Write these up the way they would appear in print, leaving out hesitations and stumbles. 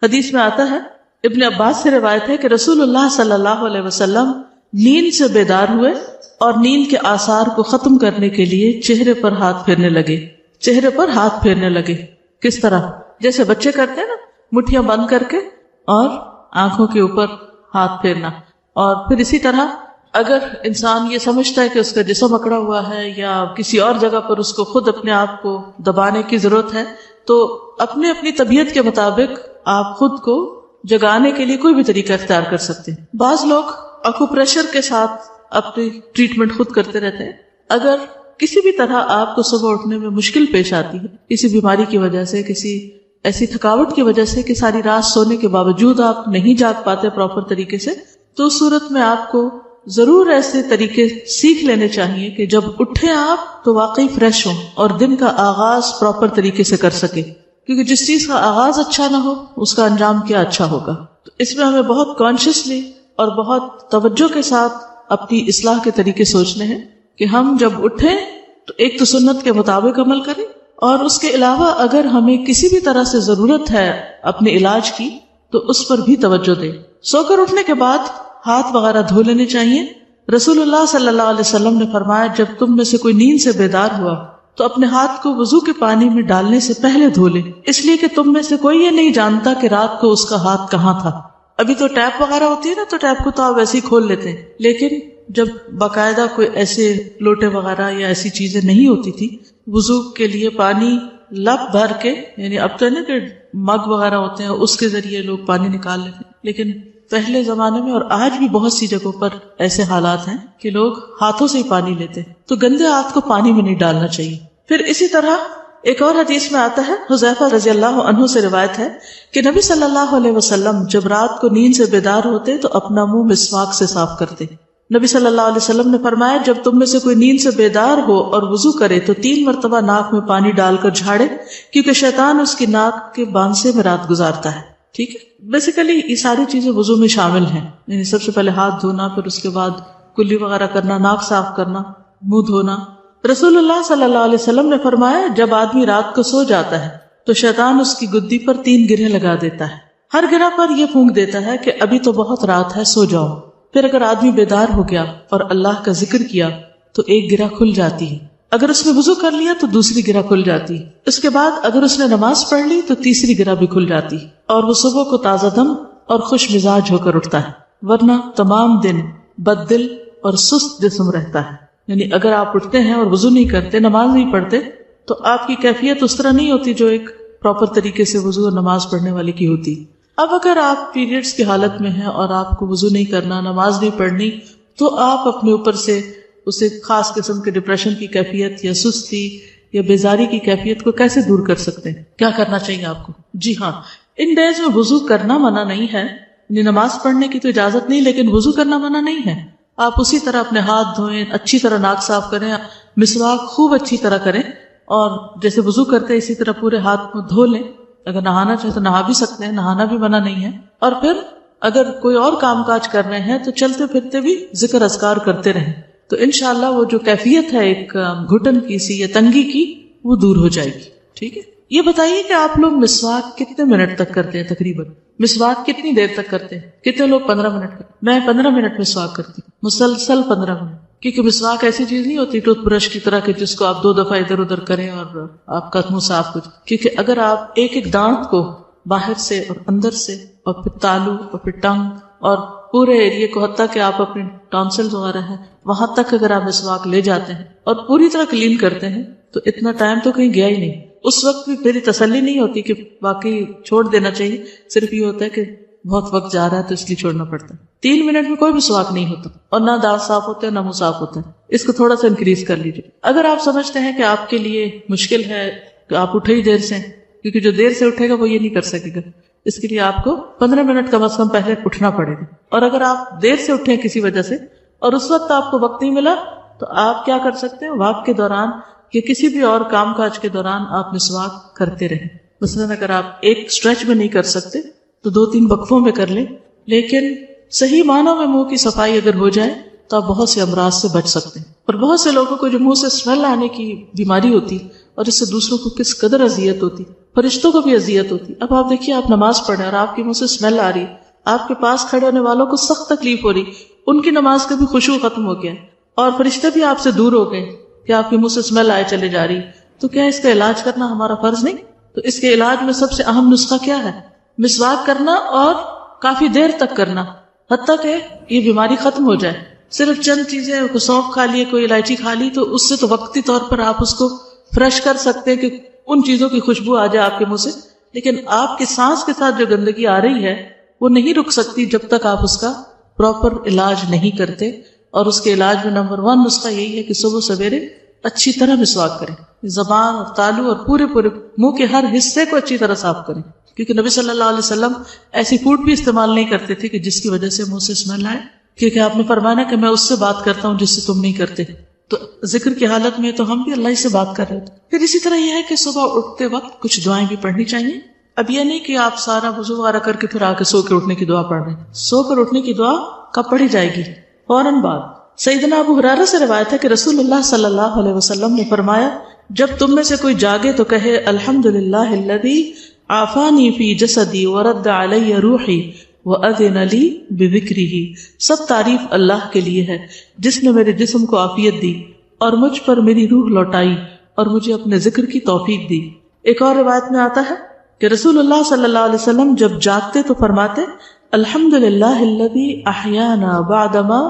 حدیث میں آتا ہے، ابن عباس سے روایت ہے کہ رسول اللہ صلی اللہ علیہ وسلم نیند سے بیدار ہوئے اور نیند کے آثار کو ختم کرنے کے لیے چہرے پر ہاتھ پھیرنے لگے. کس طرح؟ جیسے بچے کرتے ہیں نا، مٹھیاں بند کر کے اور آنکھوں کے اوپر ہاتھ پھیرنا. اور پھر اسی طرح اگر انسان یہ سمجھتا ہے کہ اس کا جسم اکڑا ہوا ہے یا کسی اور جگہ پر اس کو خود اپنے آپ کو دبانے کی ضرورت ہے، تو اپنی طبیعت کے مطابق آپ خود کو جگانے کے لیے کوئی بھی طریقہ اختیار کر سکتے ہیں. بعض لوگ اکوپریشر کے ساتھ اپنی ٹریٹمنٹ خود کرتے رہتے ہیں. اگر کسی بھی طرح آپ کو صبح اٹھنے میں مشکل پیش آتی ہے، کسی بیماری کی وجہ سے، کسی ایسی تھکاوٹ کی وجہ سے کہ ساری رات سونے کے باوجود آپ نہیں جاگ پاتے پراپر طریقے سے، تو اس صورت میں آپ کو ضرور ایسے طریقے سیکھ لینے چاہیے کہ جب اٹھیں آپ تو واقعی فریش ہوں اور دن کا آغاز پراپر طریقے سے کر سکے. کیونکہ جس چیز کا آغاز اچھا نہ ہو اس کا انجام کیا اچھا ہوگا. تو اس میں ہمیں بہت کانشیسلی اور بہت توجہ کے ساتھ اپنی اصلاح کے طریقے سوچنے ہیں کہ ہم جب اٹھیں تو ایک تو سنت کے مطابق عمل کریں، اور اس کے علاوہ اگر ہمیں کسی بھی طرح سے ضرورت ہے اپنے علاج کی تو اس پر بھی توجہ دیں. سو کر اٹھنے کے بعد ہاتھ وغیرہ دھو لینے چاہیے. رسول اللہ صلی اللہ علیہ وسلم نے فرمایا، جب تم میں سے کوئی نیند سے بیدار ہوا تو اپنے ہاتھ کو وضو کے پانی میں ڈالنے سے پہلے دھو لے، اس لیے کہ تم میں سے کوئی یہ نہیں جانتا کہ رات کو اس کا ہاتھ کہاں تھا. ابھی تو ٹیپ وغیرہ ہوتی ہے نا، تو ٹیپ کو تو آپ ویسے ہی کھول لیتے ہیں، لیکن جب باقاعدہ کوئی ایسے لوٹے وغیرہ یا ایسی چیزیں نہیں ہوتی تھی، وضو کے لیے پانی لپ بھر کے، یعنی اب تو ہے نا کہ مگ وغیرہ ہوتے ہیں اس کے ذریعے لوگ پانی نکال لیتے ہیں، لیکن پہلے زمانے میں اور آج بھی بہت سی جگہوں پر ایسے حالات ہیں کہ لوگ ہاتھوں سے ہی پانی لیتے ہیں. تو گندے ہاتھ کو پانی میں نہیں ڈالنا چاہیے. پھر اسی طرح ایک اور حدیث میں آتا ہے، حذیفہ رضی اللہ عنہ سے روایت ہے کہ نبی صلی اللہ علیہ وسلم جب رات کو نیند سے بیدار ہوتے تو اپنا منہ مسواک سے صاف کرتے. نبی صلی اللہ علیہ وسلم نے فرمایا، جب تم میں سے کوئی نیند سے بیدار ہو اور وضو کرے تو 3 مرتبہ ناک میں پانی ڈال کر جھاڑے، کیونکہ شیطان اس کی ناک کے بانسے میں رات گزارتا ہے. ٹھیک ہے، بیسیکلی یہ ساری چیزیں وضو میں شامل ہیں. یعنی سب سے پہلے ہاتھ دھونا، پھر اس کے بعد کلی وغیرہ کرنا، ناک صاف کرنا، منہ دھونا. رسول اللہ صلی اللہ علیہ وسلم نے فرمایا، جب آدمی رات کو سو جاتا ہے تو شیطان اس کی گدی پر 3 گرہیں لگا دیتا ہے. ہر گرہ پر یہ پھونک دیتا ہے کہ ابھی تو بہت رات ہے، سو جاؤ. پھر اگر آدمی بیدار ہو گیا اور اللہ کا ذکر کیا تو ایک گرہ کھل جاتی ہے. اگر اس نے وضو کر لیا تو دوسری گرہ کھل جاتی. اس کے بعد اگر اس نے نماز پڑھ لی تو تیسری گرہ بھی کھل جاتی، اور وہ صبح کو تازہ دم اور خوش مزاج ہو کر اٹھتا ہے. ورنہ تمام دن بد دل اور سست جسم رہتا ہے. یعنی اگر آپ اٹھتے ہیں اور وضو نہیں کرتے، نماز نہیں پڑھتے، تو آپ کی کیفیت اس طرح نہیں ہوتی جو ایک پراپر طریقے سے وضو اور نماز پڑھنے والے کی ہوتی. اب اگر آپ پیریڈز کی حالت میں ہیں اور آپ کو وضو نہیں کرنا، نماز نہیں پڑھنی، تو آپ اپنے اوپر سے اسے خاص قسم کے ڈپریشن کی کیفیت یا سستی یا بیزاری کی کیفیت کو کیسے دور کر سکتے ہیں؟ کیا کرنا چاہیے آپ کو؟ جی ہاں، ان ڈیز میں وضو کرنا منع نہیں ہے، نماز پڑھنے کی تو اجازت نہیں، لیکن وضو کرنا منع نہیں ہے. آپ اسی طرح اپنے ہاتھ دھوئیں، اچھی طرح ناک صاف کریں، مسواک خوب اچھی طرح کریں، اور جیسے وضو کرتے ہیں اسی طرح پورے ہاتھ کو دھو لیں. اگر نہانا چاہے تو نہا بھی سکتے ہیں، نہانا بھی منع نہیں ہے. اور پھر اگر کوئی اور کام کاج کر رہے ہیں تو چلتے پھرتے بھی ذکر اذکار کرتے رہیں، تو انشاءاللہ وہ جو کیفیت ہے ایک گھٹن کی سی یا تنگی کی، وہ دور ہو جائے گی. ٹھیک ہے، یہ بتائیے کہ آپ لوگ مسواک کتنے منٹ تک کرتے ہیں؟ تقریباً مسواک کتنی دیر تک کرتے ہیں؟ کتنے لوگ 15 منٹ کرتے ہیں؟ میں 15 منٹ مسواک کرتی ہوں، مسلسل 15 منٹ. کیونکہ مسواک ایسی چیز نہیں ہوتی ٹوتھ برش کی طرح کہ جس کو آپ 2 دفعہ ادھر ادھر کریں اور آپ کا منہ صاف ہو جائے. کیونکہ اگر آپ ایک ایک دانت کو باہر سے اور اندر سے اور پھر تالو اور پھر ٹنگ اور پورے ایریے کو، حتیٰ کہ آپ اپنے ٹانسلز وغیرہ ہیں وہاں تک اگر آپ مسواک لے جاتے ہیں اور پوری طرح کلین کرتے ہیں تو اتنا ٹائم تو کہیں گیا ہی نہیں. اس وقت بھی میری تسلی نہیں ہوتی کہ باقی چھوڑ دینا چاہیے، صرف یہ ہوتا ہے کہ بہت وقت جا رہا ہے تو اس لیے چھوڑنا پڑتا ہے. 3 منٹ میں کوئی بھی مسواک نہیں ہوتا، اور نہ دانت صاف ہوتے ہیں نہ منہ صاف ہوتا ہے. اس کو تھوڑا سا انکریز کر لیجیے. اگر آپ سمجھتے ہیں کہ آپ کے لیے مشکل ہے کہ آپ اٹھے ہی دیر سے، کیونکہ جو دیر سے اٹھے گا وہ یہ نہیں کر سکے گا، اس کے لیے آپ کو 15 منٹ کم از کم پہلے اٹھنا پڑے گا. اور اگر آپ دیر سے اٹھے کسی وجہ سے اور اس وقت آپ کو وقت نہیں ملا تو آپ کیا کر سکتے ہیں؟ واک کے دوران یا کسی بھی اور کام کاج کے دوران آپ مسواک کرتے رہیں. مثلاً اگر آپ ایک اسٹریچ میں نہیں کر سکتے تو 2-3 وقفوں میں کر لیں، لیکن صحیح معنوں میں منہ کی صفائی اگر ہو جائے تو آپ بہت سے امراض سے بچ سکتے ہیں. اور بہت سے لوگوں کو جو منہ سے اسمیل آنے کی بیماری ہوتی اور اس سے دوسروں کو کس قدر اذیت ہوتی، فرشتوں کو بھی اذیت ہوتی. اب آپ دیکھیے آپ نماز پڑھ رہے ہیں اور آپ کے منہ سے اسمیل آ رہی, آپ کے پاس کھڑے ہونے والوں کو سخت تکلیف ہو رہی, ان کی نماز کا بھی خشوع ختم ہو گیا اور فرشتے بھی آپ سے دور ہو گئے کہ آپ کے منہ سے اسمیل آئے چلے جا رہی. تو کیا اس کا علاج کرنا ہمارا فرض نہیں؟ تو اس کے علاج میں سب سے اہم نسخہ کیا ہے؟ مسواک کرنا اور کافی دیر تک کرنا, حتیٰ کہ یہ بیماری ختم ہو جائے. صرف چند چیزیں, کوئی سونف کھا لیے, کوئی الائچی کھا لی, تو اس سے تو وقتی طور پر آپ اس کو فریش کر سکتے کہ ان چیزوں کی خوشبو آ جائے آپ کے منہ سے, لیکن آپ کی سانس کے ساتھ جو گندگی آ رہی ہے وہ نہیں رک سکتی جب تک آپ اس کا پراپر علاج نہیں کرتے. اور اس کے علاج میں نمبر 1 نسخہ یہی ہے کہ صبح سویرے اچھی طرح مسواک کریں, زبان اور تالو اور پورے منہ کے ہر حصے کو اچھی طرح صاف کریں, کیونکہ نبی صلی اللہ علیہ وسلم ایسی فوڈ بھی استعمال نہیں کرتے تھے کہ جس کی وجہ سے منہ سے اسمیل آئے, کیونکہ آپ نے فرمایا کہ میں اس سے بات کرتا ہوں جس سے تم نہیں کرتے. تو ذکر کی حالت میں تو ہم بھی اللہ سے بات کر رہے تھے. پھر اسی طرح یہ ہے کہ صبح اٹھتے وقت کچھ دعائیں بھی پڑھنی چاہیے. اب یہ نہیں کہ آپ سارا وضو وغیرہ کر کے پھر آ کے سو کے اٹھنے کی دعا پڑھ رہے ہیں. سو کر اٹھنے کی دعا کب پڑھی جائے گی؟ فوراً بعد. سیدنا ابو ہریرہ سے روایت ہے کہ رسول اللہ صلی اللہ علیہ وسلم نے فرمایا, جب تم میں سے کوئی جاگے تو کہے الحمدللہ الذی عافانی فی جسدی ورد علی روحی وَأَذِنَ لِي بِذِكْرِهِ. سب تعریف اللہ کے لیے ہے جس نے میرے جسم کو عافیت دی اور مجھ پر میری روح لوٹائی اور مجھے اپنے ذکر کی توفیق دی. ایک اور روایت میں آتا ہے کہ رسول اللہ صلی اللہ علیہ وسلم جب جاگتے تو فرماتے الحمدللہ الذی احیانا بعدما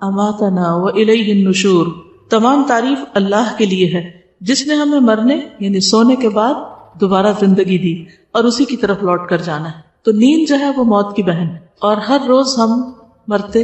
اماتنا وإلیہ النشور. تمام تعریف اللہ کے لیے ہے جس نے ہمیں مرنے یعنی سونے کے بعد دوبارہ زندگی دی اور اسی کی طرف لوٹ کر جانا ہے. تو نیند جو ہے وہ موت کی بہن ہے, اور ہر روز ہم مرتے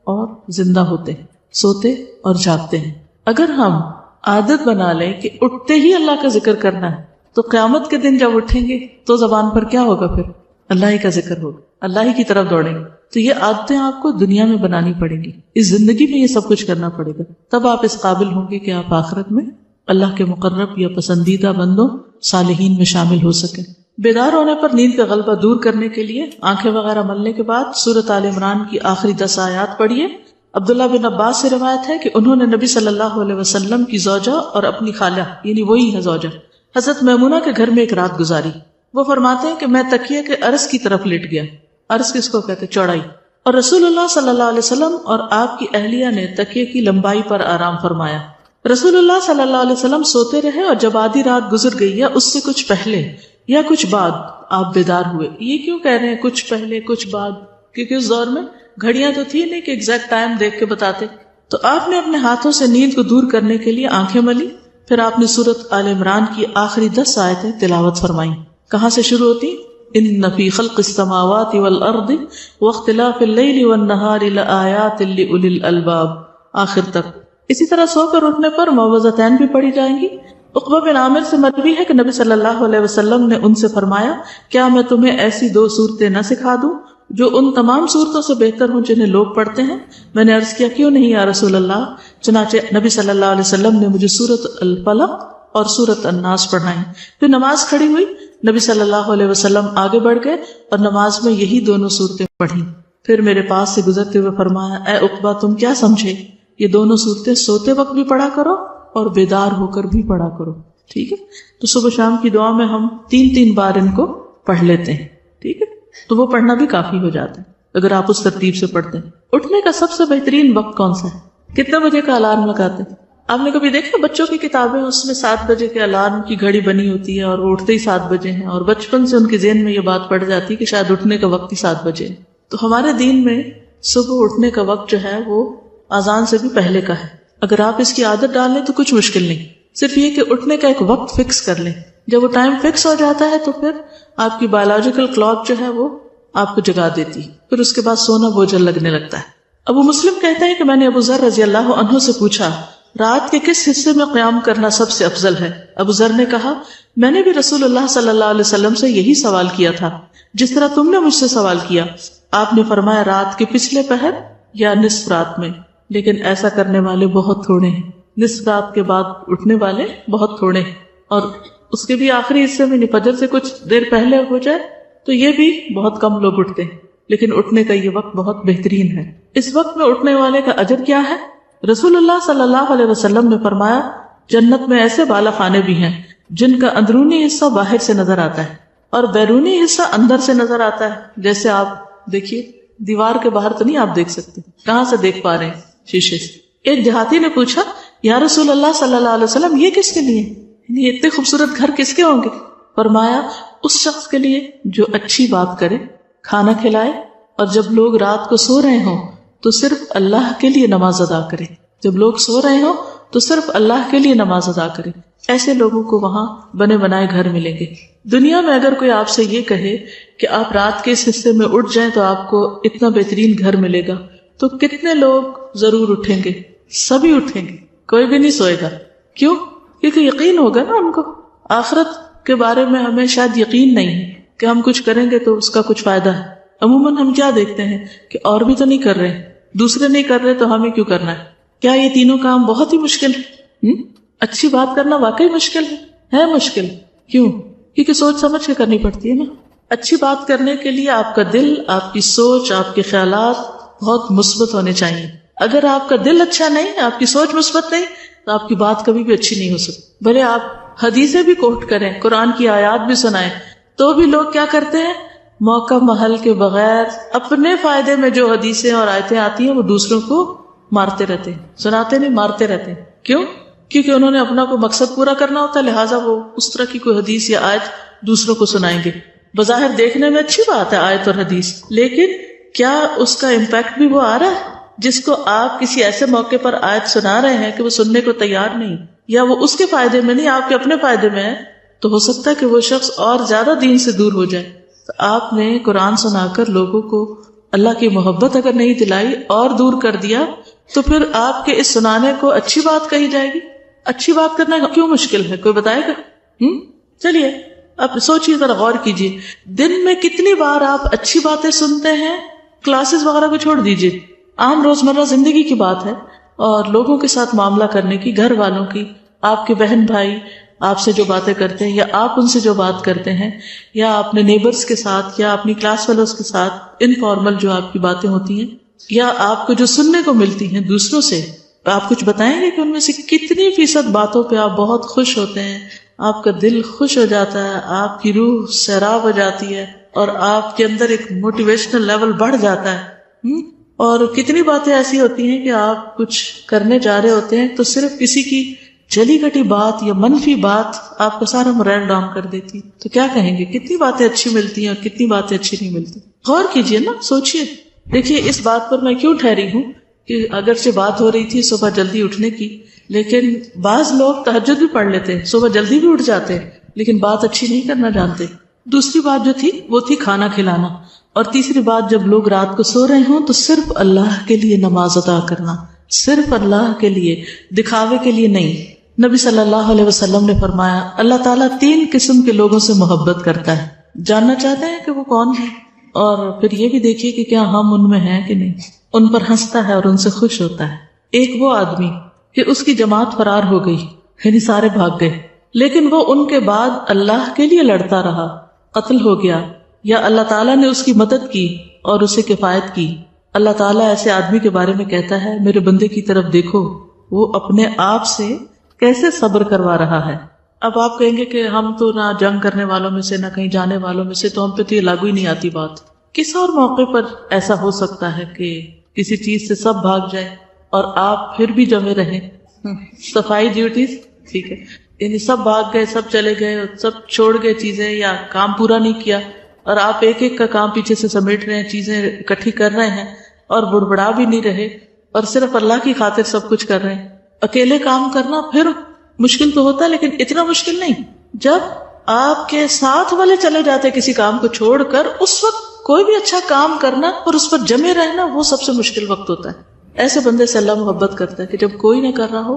اور زندہ ہوتے ہیں, سوتے اور جاگتے ہیں. اگر ہم عادت بنا لیں کہ اٹھتے ہی اللہ کا ذکر کرنا ہے تو قیامت کے دن جب اٹھیں گے تو زبان پر کیا ہوگا؟ پھر اللہ ہی کا ذکر ہوگا, اللہ ہی کی طرف دوڑیں گے. تو یہ عادتیں آپ کو دنیا میں بنانی پڑیں گی, اس زندگی میں یہ سب کچھ کرنا پڑے گا, تب آپ اس قابل ہوں گے کہ آپ آخرت میں اللہ کے مقرب یا پسندیدہ بندوں صالحین میں شامل ہو سکیں. بیدار ہونے پر نیند کا غلبہ دور کرنے کے لیے آنکھیں وغیرہ ملنے کے بعد سورۃ آل عمران کی آخری 10 آیات پڑھیے. عبداللہ بن عباس سے روایت ہے کہ انہوں نے نبی صلی اللہ علیہ وسلم کی زوجہ اور اپنی خالہ یعنی وہی ہے زوجہ حضرت میمونہ کے گھر میں ایک رات گزاری. وہ فرماتے ہیں کہ میں تکیے کے عرض کی طرف لیٹ گیا. عرض کس کو کہتے؟ چوڑائی. اور رسول اللہ صلی اللہ علیہ وسلم اور آپ کی اہلیہ نے تکیے کی لمبائی پر آرام فرمایا. رسول اللہ صلی اللہ علیہ وسلم سوتے رہے اور جب آدھی رات گزر گئی یا اس سے کچھ پہلے یا کچھ بعد آپ بیدار ہوئے. یہ کیوں کہہ رہے ہیں کچھ پہلے کچھ بعد؟ کیونکہ اس دور میں گھڑیاں تو تھی نہیں کہ ایگزیکٹ ٹائم دیکھ کے بتاتے. تو آپ نے اپنے ہاتھوں سے نیند کو دور کرنے کے لیے آنکھیں ملی. پھر آپ نے سورۃ آل عمران کی آخری 10 آیتیں تلاوت فرمائیں. کہاں سے شروع ہوتی؟ ان فی خلق السماوات والارض واختلاف اللیل والنہار لآیات لأولی الالباب آخر تک. اسی طرح سو کر اٹھنے پر معوذتین بھی پڑھی جائیں گی. عقبہ بن عامر سے مروی ہے کہ نبی صلی اللہ علیہ وسلم نے ان سے فرمایا کیا میں تمہیں ایسی 2 صورتیں نہ سکھا دوں جو ان تمام صورتوں سے بہتر ہوں جنہیں لوگ پڑھتے ہیں؟ میں نے عرض کیا کیوں نہیں یا رسول اللہ. چنانچہ نبی صلی اللہ علیہ وسلم نے مجھے سورۃ الفلق اور سورۃ الناس پڑھائیں. پھر نماز کھڑی ہوئی. نبی صلی اللہ علیہ وسلم آگے بڑھ گئے اور نماز میں یہی دونوں صورتیں پڑھی. پھر میرے پاس سے گزرتے ہوئے فرمایا اے عقبہ تم کیا سمجھے؟ یہ دونوں صورتیں سوتے وقت بھی پڑھا کرو اور بیدار ہو کر بھی پڑھا کرو. ٹھیک ہے. تو صبح شام کی دعا میں ہم 3 بار ان کو پڑھ لیتے ہیں. ٹھیک ہے. تو وہ پڑھنا بھی کافی ہو جاتا ہے اگر آپ اس ترتیب سے پڑھتے ہیں. اٹھنے کا سب سے بہترین وقت کون سا ہے؟ کتنے بجے کا الارم لگاتے ہیں؟ آپ نے کبھی دیکھا بچوں کی کتابیں اس میں 7 بجے کے الارم کی گھڑی بنی ہوتی ہے اور وہ اٹھتے ہی 7 بجے ہیں, اور بچپن سے ان کے ذہن میں یہ بات پڑ جاتی ہے کہ شاید اٹھنے کا وقت ہی 7 بجے ہے. تو ہمارے دین میں صبح اٹھنے کا وقت جو ہے وہ اذان سے بھی پہلے کا ہے. اگر آپ اس کی عادت ڈال لیں تو کچھ مشکل نہیں, صرف یہ کہ اٹھنے کا ایک وقت فکس کر لیں. جب وہ ٹائم فکس ہو جاتا ہے تو پھر آپ کی بایولوجیکل کلاک جو ہے وہ آپ کو جگا دیتی, پھر اس کے بعد سونا بوجھل لگنے لگتا ہے. ابو مسلم کہتے ہیں کہ میں نے ابو ذر رضی اللہ عنہ سے پوچھا رات کے کس حصے میں قیام کرنا سب سے افضل ہے؟ ابو ذر نے کہا میں نے بھی رسول اللہ صلی اللہ علیہ وسلم سے یہی سوال کیا تھا جس طرح تم نے مجھ سے سوال کیا. آپ نے فرمایا رات کے پچھلے پہر یا نصف رات میں, لیکن ایسا کرنے والے بہت تھوڑے ہیں. نصف رات کے بعد اٹھنے والے بہت تھوڑے ہیں, اور اس کے بھی آخری حصے میں فجر سے کچھ دیر پہلے ہو جائے تو یہ بھی بہت کم لوگ اٹھتے ہیں, لیکن اٹھنے کا یہ وقت بہت بہترین ہے. اس وقت میں اٹھنے والے کا اجر کیا ہے؟ رسول اللہ صلی اللہ علیہ وسلم نے فرمایا جنت میں ایسے بالا خانے بھی ہیں جن کا اندرونی حصہ باہر سے نظر آتا ہے اور بیرونی حصہ اندر سے نظر آتا ہے. جیسے آپ دیکھیے دیوار کے باہر تو نہیں آپ دیکھ سکتے, کہاں سے دیکھ پا رہے ہیں؟ شیشے سے. ایک دیہاتی نے پوچھا یا رسول اللہ صلی اللہ علیہ وسلم یہ کس کے لیے, یعنی اتنے خوبصورت گھر کس کے ہوں گے؟ فرمایا اس شخص کے لیے جو اچھی بات کرے, کھانا کھلائے, اور جب لوگ رات کو سو رہے ہوں تو صرف اللہ کے لیے نماز ادا کرے. جب لوگ سو رہے ہوں تو صرف اللہ کے لیے نماز ادا کرے. ایسے لوگوں کو وہاں بنے بنائے گھر ملیں گے. دنیا میں اگر کوئی آپ سے یہ کہے کہ آپ رات کے اس حصے میں اٹھ جائیں تو آپ کو اتنا بہترین گھر ملے گا, تو کتنے لوگ ضرور اٹھیں گے؟ سبھی اٹھیں گے, کوئی بھی نہیں سوئے گا. کیوں؟ کیونکہ یقین ہوگا نا ان کو. آخرت کے بارے میں ہمیں شاید یقین نہیں ہے کہ ہم کچھ کریں گے تو اس کا کچھ فائدہ ہے. عموماً ہم کیا دیکھتے ہیں کہ اور بھی تو نہیں کر رہے, دوسرے نہیں کر رہے تو ہمیں کیوں کرنا ہے؟ کیا یہ تینوں کام بہت ہی مشکل ہے؟ اچھی بات کرنا واقعی مشکل ہے مشکل. کیوں؟ کیونکہ سوچ سمجھ کے کرنی پڑتی ہے نا. اچھی بات کرنے کے لیے آپ کا دل, آپ کی سوچ, آپ کے خیالات بہت مثبت ہونے چاہیے. اگر آپ کا دل اچھا نہیں, آپ کی سوچ مثبت نہیں, تو آپ کی بات کبھی بھی اچھی نہیں ہو سکتی. بھلے آپ حدیثیں بھی کوٹ کریں, قرآن کی آیات بھی سنائیں, تو بھی لوگ کیا کرتے ہیں؟ موقع محل کے بغیر اپنے فائدے میں جو حدیثیں اور آیتیں آتی ہیں وہ دوسروں کو مارتے رہتے ہیں, سناتے نہیں, مارتے رہتے ہیں. کیوں؟ کیونکہ انہوں نے اپنا کوئی مقصد پورا کرنا ہوتا ہے, لہٰذا وہ اس طرح کی کوئی حدیث یا آیت دوسروں کو سنائیں گے. بظاہر دیکھنے میں اچھی بات ہے آیت اور حدیث, لیکن کیا اس کا امپیکٹ بھی وہ آ رہا ہے جس کو آپ کسی ایسے موقع پر آیت سنا رہے ہیں کہ وہ سننے کو تیار نہیں, یا وہ اس کے فائدے میں نہیں, آپ کے اپنے فائدے میں ہے؟ تو ہو سکتا ہے کہ وہ شخص اور زیادہ دین سے دور ہو جائے. تو آپ نے قرآن سنا کر لوگوں کو اللہ کی محبت اگر نہیں دلائی اور دور کر دیا, تو پھر آپ کے اس سنانے کو اچھی بات کہی جائے گی. اچھی بات کرنا کیوں مشکل ہے؟ کوئی بتائے گا؟ چلیے اب سوچیے, ذرا غور کیجیے, دن میں کتنی بار آپ اچھی باتیں سنتے ہیں؟ کلاسز وغیرہ کو چھوڑ دیجیے, عام روزمرہ زندگی کی بات ہے, اور لوگوں کے ساتھ معاملہ کرنے کی, گھر والوں کی, آپ کے بہن بھائی آپ سے جو باتیں کرتے ہیں یا آپ ان سے جو بات کرتے ہیں, یا اپنے نیبرز کے ساتھ یا اپنی کلاس فیلوز کے ساتھ انفارمل جو آپ کی باتیں ہوتی ہیں, یا آپ کو جو سننے کو ملتی ہیں دوسروں سے, آپ کچھ بتائیں گے کہ ان میں سے کتنی فیصد باتوں پہ آپ بہت خوش ہوتے ہیں, آپ کا دل خوش ہو جاتا ہے, آپ کی روح سیراب ہو جاتی ہے, اور آپ کے اندر ایک موٹیویشنل لیول بڑھ جاتا ہے. اور کتنی باتیں ایسی ہوتی ہیں کہ آپ کچھ کرنے جا رہے ہوتے ہیں تو صرف کسی کی جلی کٹی بات یا منفی بات آپ کا سارا مورل ڈاؤن کر دیتی. تو کیا کہیں گے؟ کتنی باتیں اچھی ملتی ہیں اور کتنی باتیں اچھی نہیں ملتی. غور کیجئے نا, سوچئے. دیکھیے اس بات پر میں کیوں ٹھہری ہوں کہ اگرچہ بات ہو رہی تھی صبح جلدی اٹھنے کی, لیکن بعض لوگ تہجد بھی پڑھ لیتے ہیں, صبح جلدی بھی اٹھ جاتے ہیں, لیکن بات اچھی نہیں کرنا جانتے. دوسری بات جو تھی وہ تھی کھانا کھلانا, اور تیسری بات جب لوگ رات کو سو رہے ہوں تو صرف اللہ کے لیے نماز ادا کرنا, صرف اللہ کے لیے, دکھاوے کے لیے نہیں. نبی صلی اللہ علیہ وسلم نے فرمایا اللہ تعالیٰ 3 قسم کے لوگوں سے محبت کرتا ہے. جاننا چاہتے ہیں کہ وہ کون ہے؟ اور پھر یہ بھی دیکھیے کہ کیا ہم ان میں ہیں کہ نہیں. ان پر ہنستا ہے اور ان سے خوش ہوتا ہے. ایک وہ آدمی کہ اس کی جماعت فرار ہو گئی, یعنی سارے بھاگ گئے, لیکن وہ ان کے بعد اللہ کے لیے لڑتا رہا, قتل ہو گیا, یا اللہ تعالیٰ نے اس کی مدد کی اور اسے کفایت کی. اللہ تعالیٰ ایسے آدمی کے بارے میں کہتا ہے میرے بندے کی طرف دیکھو, وہ اپنے آپ سے کیسے صبر کروا رہا ہے. اب آپ کہیں گے کہ ہم تو نہ جنگ کرنے والوں میں سے, نہ کہیں جانے والوں میں سے, تو ہم پہ تو یہ لاگو ہی نہیں آتی بات. کس اور موقع پر ایسا ہو سکتا ہے کہ کسی چیز سے سب بھاگ جائے اور آپ پھر بھی جمے رہیں؟ صفائی ڈیوٹیز, ٹھیک ہے, یعنی سب بھاگ گئے, سب چلے گئے, سب چھوڑ گئے چیزیں یا کام پورا نہیں کیا, اور آپ ایک ایک کا کام پیچھے سے سمیٹ رہے ہیں, چیزیں اکٹھی کر رہے ہیں, اور بڑبڑا بھی نہیں رہے, اور صرف اللہ کی خاطر سب کچھ کر رہے ہیں. اکیلے کام کرنا پھر مشکل تو ہوتا ہے, لیکن اتنا مشکل نہیں. جب آپ کے ساتھ والے چلے جاتے کسی کام کو چھوڑ کر, اس وقت کوئی بھی اچھا کام کرنا اور اس پر جمے رہنا وہ سب سے مشکل وقت ہوتا ہے. ایسے بندے سے اللہ محبت کرتا ہے کہ جب کوئی نہ کر رہا ہو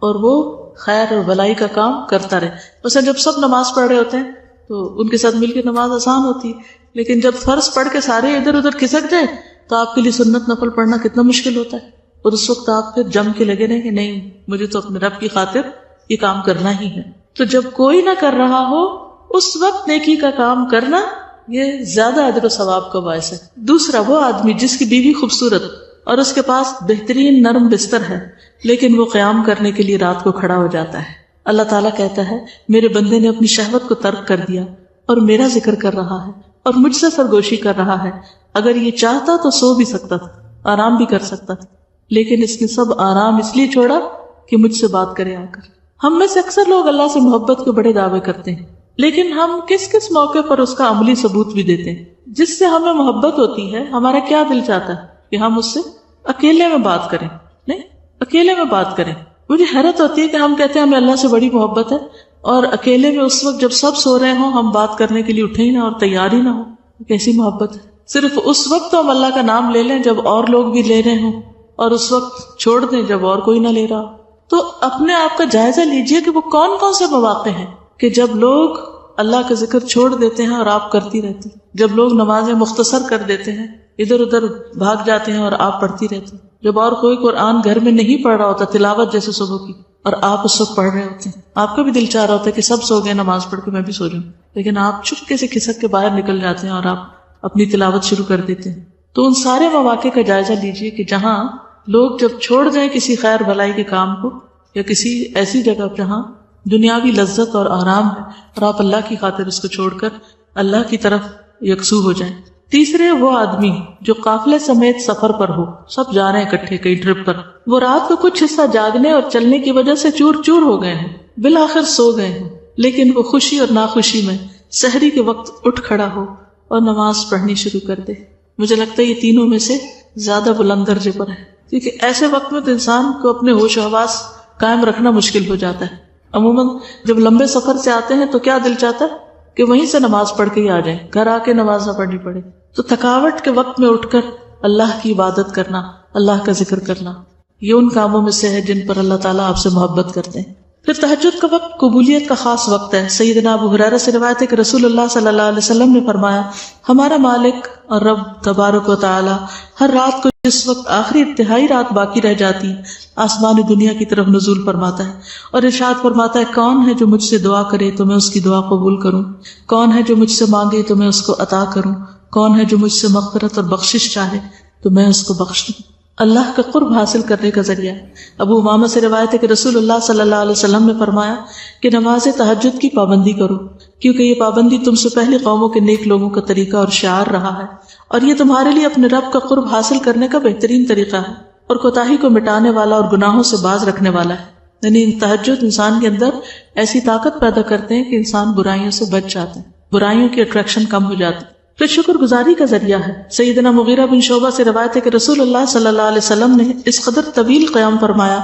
اور وہ خیر اور بھلائی کا کام کرتا رہے. مثلا جب سب نماز پڑھ رہے ہوتے ہیں تو ان کے ساتھ مل کے نماز آسان ہوتی ہے, لیکن جب فرض پڑھ کے سارے ادھر ادھر کھسک جائے تو آپ کے لیے سنت نفل پڑھنا کتنا مشکل ہوتا ہے. اور اس وقت آپ پھر جم کے لگے رہے کہ نہیں مجھے تو اپنے رب کی خاطر یہ کام کرنا ہی ہے. تو جب کوئی نہ کر رہا ہو اس وقت نیکی کا کام کرنا یہ زیادہ اجر و ثواب کا باعث ہے. دوسرا وہ آدمی جس کی بیوی خوبصورت اور اس کے پاس بہترین نرم بستر ہے, لیکن وہ قیام کرنے کے لیے رات کو کھڑا ہو جاتا ہے. اللہ تعالیٰ کہتا ہے میرے بندے نے اپنی شہوت کو ترک کر دیا اور میرا ذکر کر رہا ہے اور مجھ سے سرگوشی کر رہا ہے. اگر یہ چاہتا تو سو بھی سکتا تھا, آرام بھی کر سکتا تھا, لیکن اس نے سب آرام اس لیے چھوڑا کہ مجھ سے بات کرے آ کر. ہم میں سے اکثر لوگ اللہ سے محبت کے بڑے دعوے کرتے ہیں, لیکن ہم کس کس موقع پر اس کا عملی ثبوت بھی دیتے ہیں. جس سے ہمیں محبت ہوتی ہے ہمارا کیا دل چاہتا ہے کہ ہم اس سے اکیلے میں بات کریں, نہیں اکیلے میں بات کریں. مجھے حیرت ہوتی ہے کہ ہم کہتے ہیں ہمیں اللہ سے بڑی محبت ہے اور اکیلے میں اس وقت جب سب سو رہے ہوں ہم بات کرنے کے لیے اٹھے ہی نہ اور تیار ہی نہ ہو. کیسی محبت ہے. صرف اس وقت تو ہم اللہ کا نام لے لیں جب اور لوگ بھی لے رہے ہوں, اور اس وقت چھوڑ دیں جب اور کوئی نہ لے رہا. تو اپنے آپ کا جائزہ لیجئے کہ وہ کون کون سے مواقع ہیں کہ جب لوگ اللہ کا ذکر چھوڑ دیتے ہیں اور آپ کرتی رہتی, جب لوگ نمازیں مختصر کر دیتے ہیں, ادھر ادھر بھاگ جاتے ہیں اور آپ پڑھتی رہتی, جب اور کوئی قرآن گھر میں نہیں پڑھ رہا ہوتا تلاوت جیسے صبح کی اور آپ اس وقت پڑھ رہے ہوتے ہیں. آپ کا بھی دل چاہ رہا ہوتا ہے کہ سب سو گئے نماز پڑھ کے میں بھی سو جاؤں, لیکن آپ چپکے سے کھسک کے باہر نکل جاتے ہیں اور آپ اپنی تلاوت شروع کر دیتے ہیں. تو ان سارے مواقع کا جائزہ لیجئے کہ جہاں لوگ جب چھوڑ جائیں کسی خیر بھلائی کے کام کو یا کسی ایسی جگہ جہاں دنیاوی لذت اور آرام ہے اور آپ اللہ کی خاطر اس کو چھوڑ کر اللہ کی طرف یکسو ہو جائیں. تیسرے وہ آدمی جو قافلے سمیت سفر پر ہو, سب جا رہے ہیں اکٹھے کئی ٹرپ پر, وہ رات کو کچھ حصہ جاگنے اور چلنے کی وجہ سے چور چور ہو گئے ہیں, بالآخر سو گئے ہیں, لیکن وہ خوشی اور ناخوشی میں سحری کے وقت اٹھ کھڑا ہو اور نماز پڑھنی شروع کر دے. مجھے لگتا ہے یہ تینوں میں سے زیادہ بلند درجے پر ہے, کیونکہ ایسے وقت میں تو انسان کو اپنے ہوش و حواس قائم رکھنا مشکل ہو جاتا ہے. عموماً جب لمبے سفر سے آتے ہیں تو کیا دل چاہتا ہے کہ وہیں سے نماز پڑھ کے ہی آ جائیں, گھر آ کے نماز نہ پڑھنی پڑے. تو تھکاوٹ کے وقت میں اٹھ کر اللہ کی عبادت کرنا, اللہ کا ذکر کرنا, یہ ان کاموں میں سے ہے جن پر اللہ تعالیٰ آپ سے محبت کرتے ہیں. پھر تہجد کا وقت قبولیت کا خاص وقت ہے. سیدنا ابو ہریرہ سے روایت ہے کہ رسول اللہ صلی اللہ علیہ وسلم نے فرمایا, ہمارا مالک اور رب تبارک و تعالی ہر رات کو جس وقت آخری انتہائی رات باقی رہ جاتی آسمان دنیا کی طرف نزول فرماتا ہے اور ارشاد فرماتا ہے, کون ہے جو مجھ سے دعا کرے تو میں اس کی دعا قبول کروں, کون ہے جو مجھ سے مانگے تو میں اس کو عطا کروں, کون ہے جو مجھ سے مغفرت اور بخشش چاہے تو میں اس کو بخش دوں. اللہ کا قرب حاصل کرنے کا ذریعہ. ابو امامہ سے روایت ہے کہ رسول اللہ صلی اللہ علیہ وسلم نے فرمایا کہ نماز تہجد کی پابندی کرو, کیونکہ یہ پابندی تم سے پہلے قوموں کے نیک لوگوں کا طریقہ اور شعار رہا ہے, اور یہ تمہارے لیے اپنے رب کا قرب حاصل کرنے کا بہترین طریقہ ہے اور کوتاہی کو مٹانے والا اور گناہوں سے باز رکھنے والا ہے. یعنی تہجد انسان کے اندر ایسی طاقت پیدا کرتے ہیں کہ انسان برائیوں سے بچ جاتے ہیں, برائیوں کی اٹریکشن کم ہو جاتی ہے. پھر شکر گزاری کا ذریعہ ہے. سیدنا مغیرہ بن شعبہ سے روایت ہے کہ رسول اللہ صلی اللہ علیہ وسلم نے اس قدر طویل قیام فرمایا,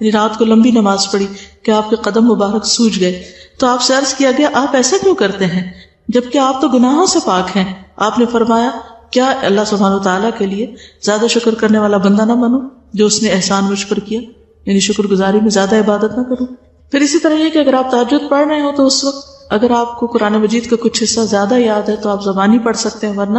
یعنی رات کو لمبی نماز پڑھی کہ آپ کے قدم مبارک سوج گئے. تو آپ سے عرض کیا گیا, آپ ایسا کیوں کرتے ہیں جبکہ آپ تو گناہوں سے پاک ہیں؟ آپ نے فرمایا, کیا اللہ سبحانہ وتعالیٰ کے لیے زیادہ شکر کرنے والا بندہ نہ بنوں جو اس نے احسان مجھ پر کیا, یعنی شکر گزاری میں زیادہ عبادت نہ کروں. پھر اسی طرح یہ کہ اگر آپ تہجد پڑھ رہے ہو تو اس وقت اگر آپ کو قرآن مجید کا کچھ حصہ زیادہ یاد ہے تو آپ زبانی پڑھ سکتے ہیں, ورنہ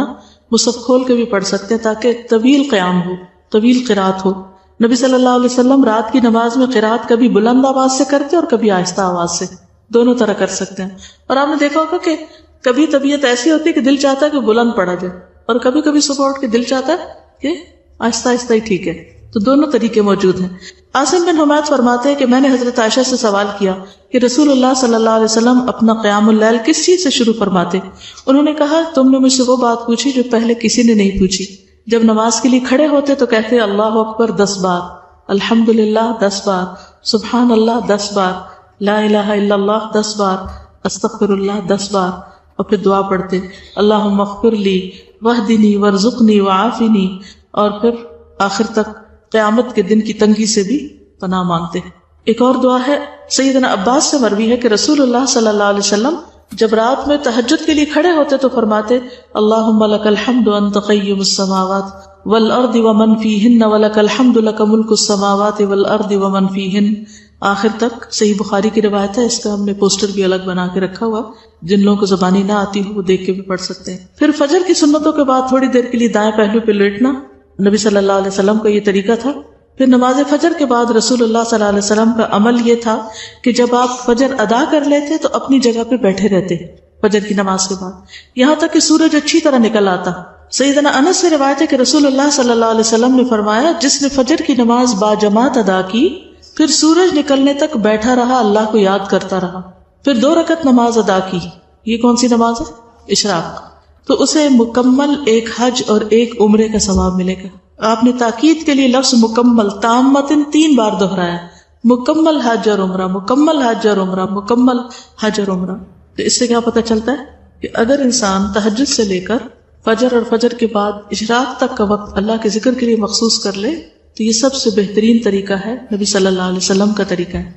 مصحف کھول کے بھی پڑھ سکتے ہیں تاکہ طویل قیام ہو, طویل قرات ہو. نبی صلی اللہ علیہ وسلم رات کی نماز میں قرات کبھی بلند آواز سے کرتے اور کبھی آہستہ آواز سے, دونوں طرح کر سکتے ہیں. اور آپ نے دیکھا ہوگا کہ کبھی طبیعت ایسی ہوتی ہے کہ دل چاہتا ہے کہ بلند پڑھا جائے, اور کبھی کبھی صبح اٹھ کے دل چاہتا ہے کہ آہستہ آہستہ ہی ٹھیک ہے. تو دونوں طریقے موجود ہیں. عاصم بن حمید فرماتے ہیں کہ میں نے حضرت عائشہ سے سوال کیا کہ رسول اللہ صلی اللہ علیہ وسلم اپنا قیام اللیل کس چیز سے شروع فرماتے؟ انہوں نے کہا, تم نے مجھ سے وہ بات پوچھی جو پہلے کسی نے نہیں پوچھی. جب نماز کے لیے کھڑے ہوتے تو کہتے اللہ اکبر 10 بار, الحمدللہ 10 بار, سبحان اللہ 10 بار, لا الہ الا اللہ 10 بار, استغفر اللہ 10 بار, اور پھر دعا پڑھتے اللہم اغفر لی واہدنی وارزقنی وعافنی, اور پھر آخر تک قیامت کے دن کی تنگی سے بھی پناہ مانگتے. ایک اور دعا ہے, سیدنا عباس سے مروی ہے کہ رسول اللہ صلی اللہ علیہ وسلم جب رات میں تہجد کے لیے کھڑے ہوتے تو فرماتے اللہم لک الحمد انت قیم السماوات والارض ومن فیہن ولک الحمد لک ملک السماوات والارض ومن فیہن, آخر تک. صحیح بخاری کی روایت ہے, اس کا ہم نے پوسٹر بھی الگ بنا کے رکھا ہوا, جن لوگوں کو زبانی نہ آتی ہو وہ دیکھ کے بھی پڑھ سکتے ہیں. پھر فجر کی سنتوں کے بعد تھوڑی دیر کے لیے دائیں پہلو پہ لیٹنا, نبی صلی اللہ علیہ وسلم کا یہ طریقہ تھا. پھر نماز فجر کے بعد رسول اللہ صلی اللہ علیہ وسلم کا عمل یہ تھا کہ جب آپ فجر ادا کر لیتے تو اپنی جگہ پہ بیٹھے رہتے فجر کی نماز کے بعد, یہاں تک کہ سورج اچھی طرح نکل آتا. سیدنا انس سے روایت ہے کہ رسول اللہ صلی اللہ علیہ وسلم نے فرمایا, جس نے فجر کی نماز باجماعت ادا کی پھر سورج نکلنے تک بیٹھا رہا، اللہ کو یاد کرتا رہا، پھر 2 رکعت نماز ادا کی. یہ کون سی نماز ہے؟ اشراق. تو اسے مکمل ایک حج اور ایک عمرے کا ثواب ملے گا. آپ نے تاکید کے لیے لفظ مکمل تامتن 3 بار دہرایا، مکمل حج اور عمرہ، مکمل حج اور عمرہ، مکمل حج اور عمرہ. تو اس سے کیا پتہ چلتا ہے کہ اگر انسان تہجد سے لے کر فجر اور فجر کے بعد اشراق تک کا وقت اللہ کے ذکر کے لیے مخصوص کر لے تو یہ سب سے بہترین طریقہ ہے، نبی صلی اللہ علیہ وسلم کا طریقہ ہے.